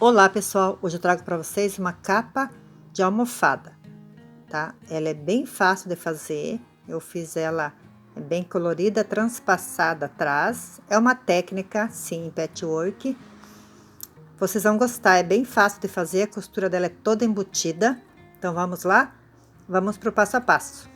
Olá pessoal, hoje eu trago para vocês uma capa de almofada, tá? Ela é bem fácil de fazer, eu fiz ela bem colorida, transpassada atrás. É uma técnica, sim, patchwork. Vocês vão gostar, é bem fácil de fazer, a costura dela é toda embutida. Então vamos lá? Vamos para o passo a passo.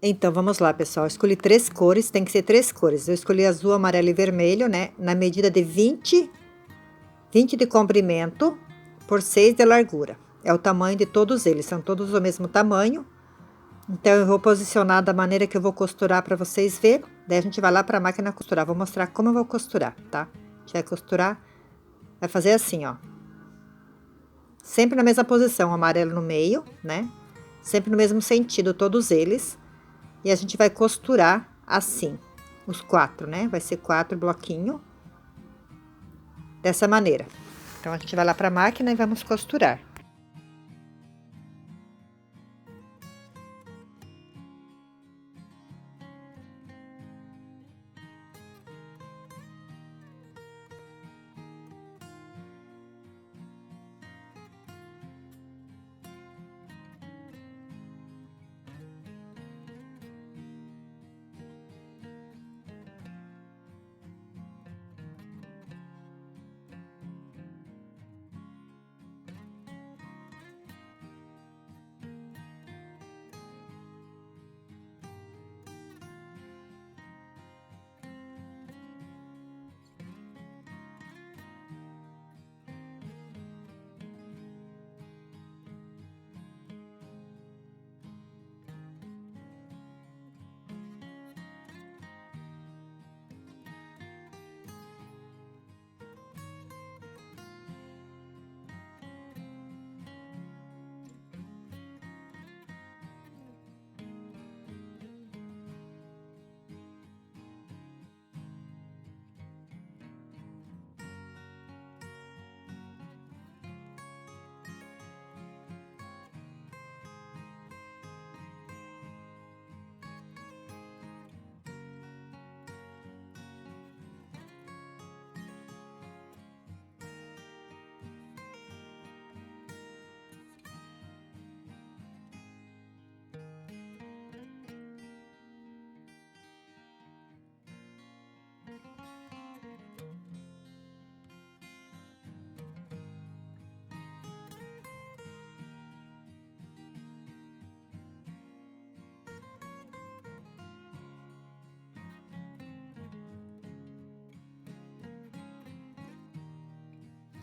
Então vamos lá, pessoal. Eu escolhi 3 cores, tem que ser 3 cores. Eu escolhi azul, amarelo e vermelho, né? Na medida de 20 de comprimento por 6 de largura. É o tamanho de todos eles, são todos do mesmo tamanho. Então, eu vou posicionar da maneira que eu vou costurar para vocês verem. Daí, a gente vai lá para a máquina costurar. Vou mostrar como eu vou costurar, tá? A gente vai costurar, vai fazer assim, ó. Sempre na mesma posição, o amarelo no meio, né? Sempre no mesmo sentido, todos eles. E a gente vai costurar assim, os 4, né? Vai ser 4 bloquinhos. Dessa maneira. Então, a gente vai lá para a máquina e vamos costurar.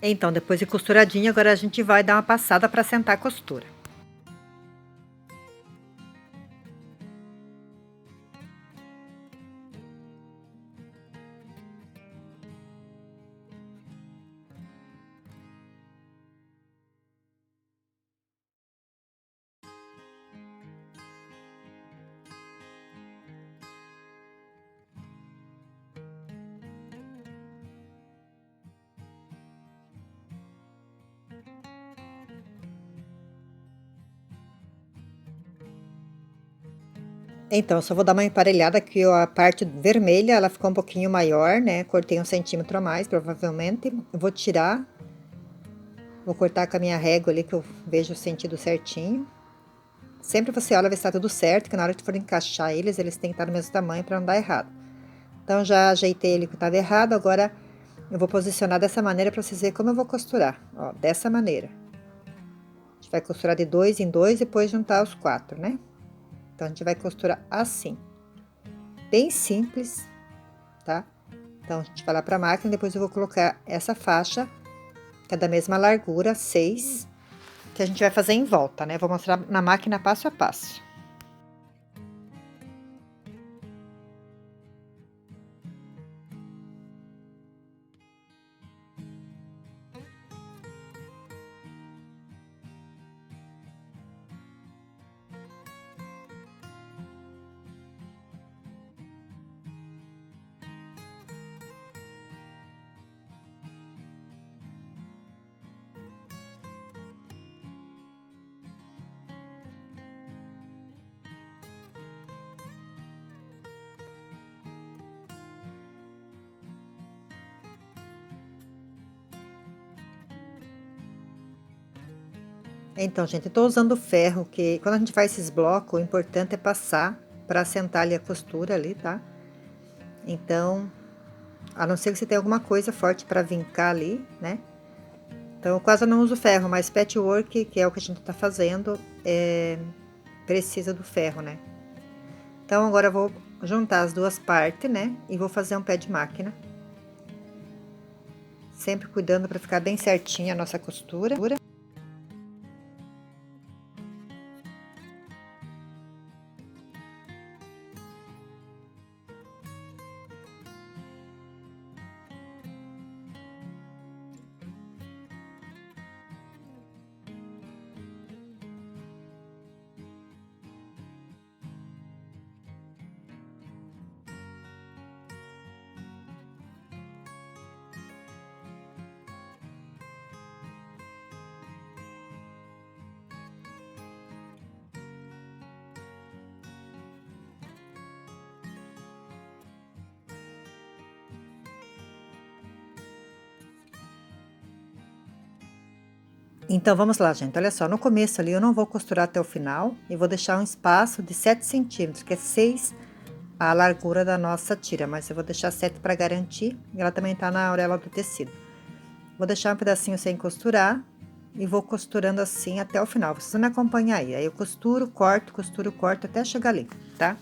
Então, depois de costuradinho, agora a gente vai dar uma passada para sentar a costura. Então, eu só vou dar uma emparelhada que a parte vermelha, ela ficou um pouquinho maior, né? Cortei 1 centímetro a mais, provavelmente. Eu vou tirar. Vou cortar com a minha régua ali, que eu vejo o sentido certinho. Sempre você olha ver se tá tudo certo, que na hora que for encaixar eles têm que estar do mesmo tamanho para não dar errado. Então, já ajeitei ele que estava errado, agora eu vou posicionar dessa maneira para vocês verem como eu vou costurar. Ó, dessa maneira. A gente vai costurar de 2 em 2 e depois juntar os 4, né? Então, a gente vai costurar assim. Bem simples, tá? Então, a gente vai lá para a máquina, depois eu vou colocar essa faixa, que é da mesma largura, 6, que a gente vai fazer em volta, né? Vou mostrar na máquina passo a passo. Então, gente, eu tô usando ferro, que quando a gente faz esses blocos, o importante é passar para assentar ali a costura ali, tá? Então, a não ser que você tenha alguma coisa forte para vincar ali, né? Então, eu quase não uso ferro, mas patchwork, que é o que a gente tá fazendo, precisa do ferro, né? Então, agora eu vou juntar as duas partes, né? E vou fazer um pé de máquina. Sempre cuidando para ficar bem certinha a nossa costura. Então, vamos lá, gente. Olha só, no começo ali eu não vou costurar até o final e vou deixar um espaço de 7 centímetros, que é 6 a largura da nossa tira, mas eu vou deixar 7 para garantir, e ela também tá na orelha do tecido. Vou deixar um pedacinho sem costurar e vou costurando assim até o final. Vocês vão me acompanhar aí. Aí eu costuro, corto até chegar ali, tá?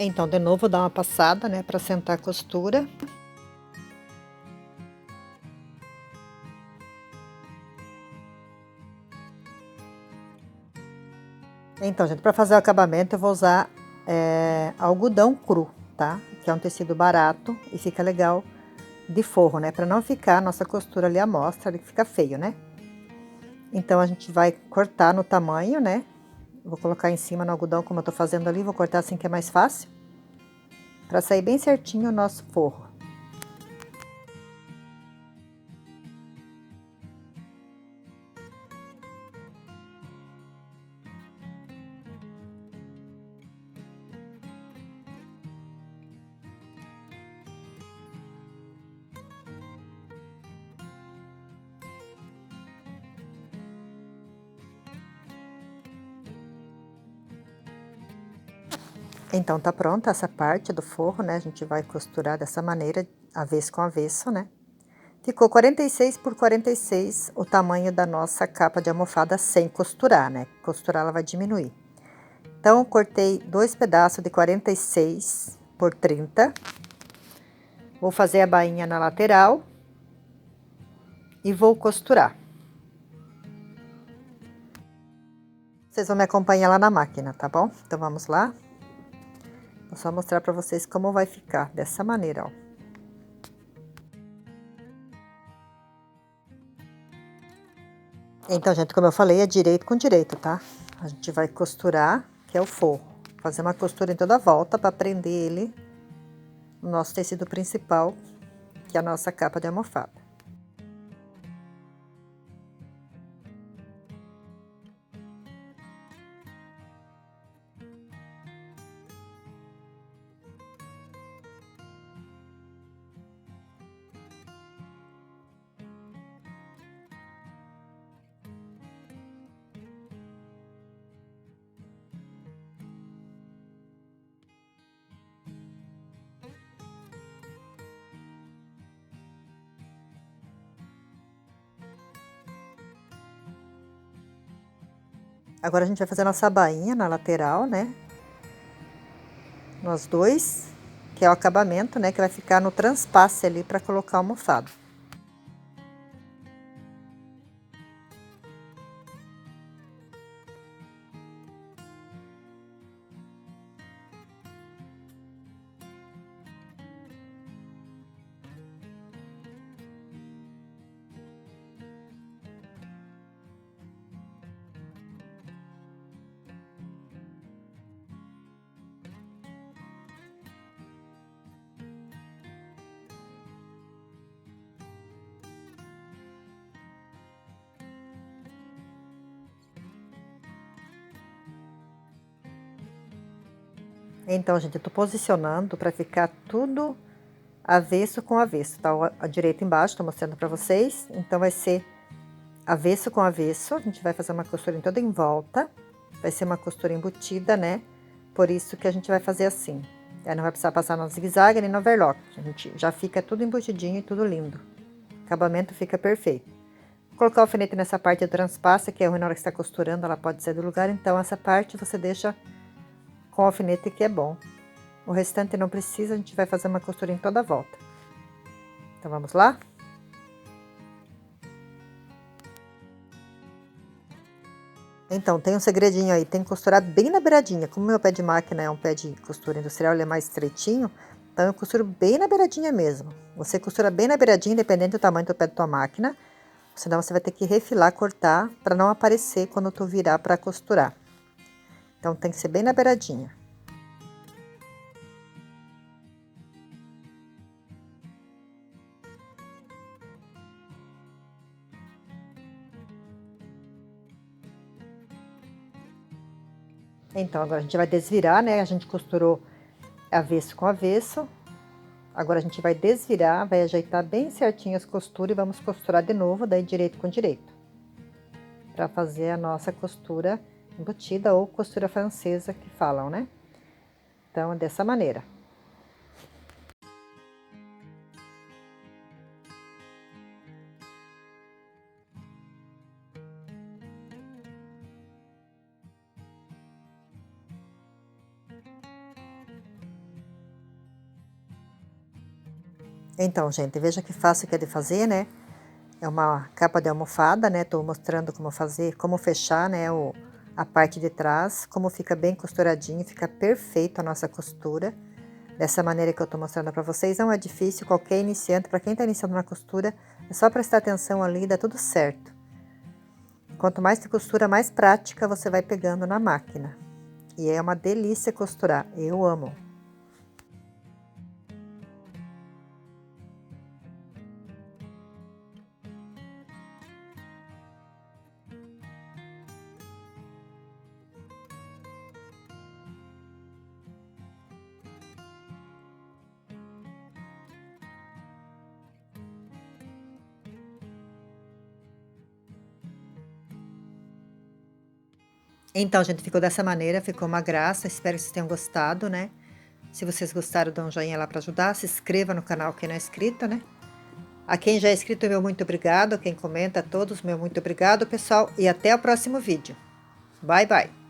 Então, de novo, vou dar uma passada, né, para sentar a costura. Então, gente, para fazer o acabamento, eu vou usar algodão cru, tá? Que é um tecido barato e fica legal de forro, né? Para não ficar a nossa costura ali à mostra, ali que fica feio, né? Então, a gente vai cortar no tamanho, né? Vou colocar em cima no algodão, como eu tô fazendo ali, vou cortar assim que é mais fácil, para sair bem certinho o nosso forro. Então, tá pronta essa parte do forro, né? A gente vai costurar dessa maneira, avesso com avesso, né? Ficou 46 por 46 o tamanho da nossa capa de almofada sem costurar, né? Costurar ela vai diminuir. Então, eu cortei 2 pedaços de 46 por 30. Vou fazer a bainha na lateral e vou costurar. Vocês vão me acompanhar lá na máquina, tá bom? Então, vamos lá. Vou só mostrar pra vocês como vai ficar, dessa maneira, ó. Então, gente, como eu falei, é direito com direito, tá? A gente vai costurar, que é o forro. Fazer uma costura em toda a volta para prender ele no nosso tecido principal, que é a nossa capa de almofada. Agora a gente vai fazer a nossa bainha na lateral, né? Nós dois, que é o acabamento, né? Que vai ficar no transpasse ali para colocar a almofada. Então, gente, eu tô posicionando para ficar tudo avesso com avesso, tá? A direita embaixo, tô mostrando para vocês. Então, vai ser avesso com avesso. A gente vai fazer uma costura em toda em volta. Vai ser uma costura embutida, né? Por isso que a gente vai fazer assim. Aí não vai precisar passar no zigue-zague nem no overlock. A gente já fica tudo embutidinho e tudo lindo. O acabamento fica perfeito. Vou colocar o alfinete nessa parte transpassa, que é ruim na hora que você está costurando, ela pode sair do lugar. Então, essa parte você deixa com o alfinete, que é bom. O restante não precisa, a gente vai fazer uma costura em toda a volta. Então, vamos lá? Então, tem um segredinho aí, tem que costurar bem na beiradinha. Como meu pé de máquina é um pé de costura industrial, ele é mais estreitinho, então eu costuro bem na beiradinha mesmo. Você costura bem na beiradinha, independente do tamanho do pé da tua máquina, senão você vai ter que refilar, cortar, para não aparecer quando tu virar para costurar. Então, tem que ser bem na beiradinha. Então, agora a gente vai desvirar, né? A gente costurou avesso com avesso. Agora a gente vai desvirar, vai ajeitar bem certinho as costuras e vamos costurar de novo, daí direito com direito. Para fazer a nossa costura embutida ou costura francesa que falam, né? Então, é dessa maneira. Então, gente, veja que fácil que é de fazer, né? É uma capa de almofada, né? Tô mostrando como fazer, como fechar, né? A parte de trás, como fica bem costuradinho, fica perfeito a nossa costura. Dessa maneira que eu tô mostrando pra vocês, não é difícil, qualquer iniciante, pra quem tá iniciando na costura, é só prestar atenção ali e dá tudo certo. quanto mais você costura, mais prática você vai pegando na máquina. E é uma delícia costurar, eu amo. Então, gente, ficou dessa maneira, ficou uma graça. Espero que vocês tenham gostado, né? Se vocês gostaram, dá um joinha lá para ajudar. Se inscreva no canal quem não é inscrito, né? A quem já é inscrito, meu muito obrigado. Quem comenta, todos, meu muito obrigado, pessoal. E até o próximo vídeo. Bye, bye.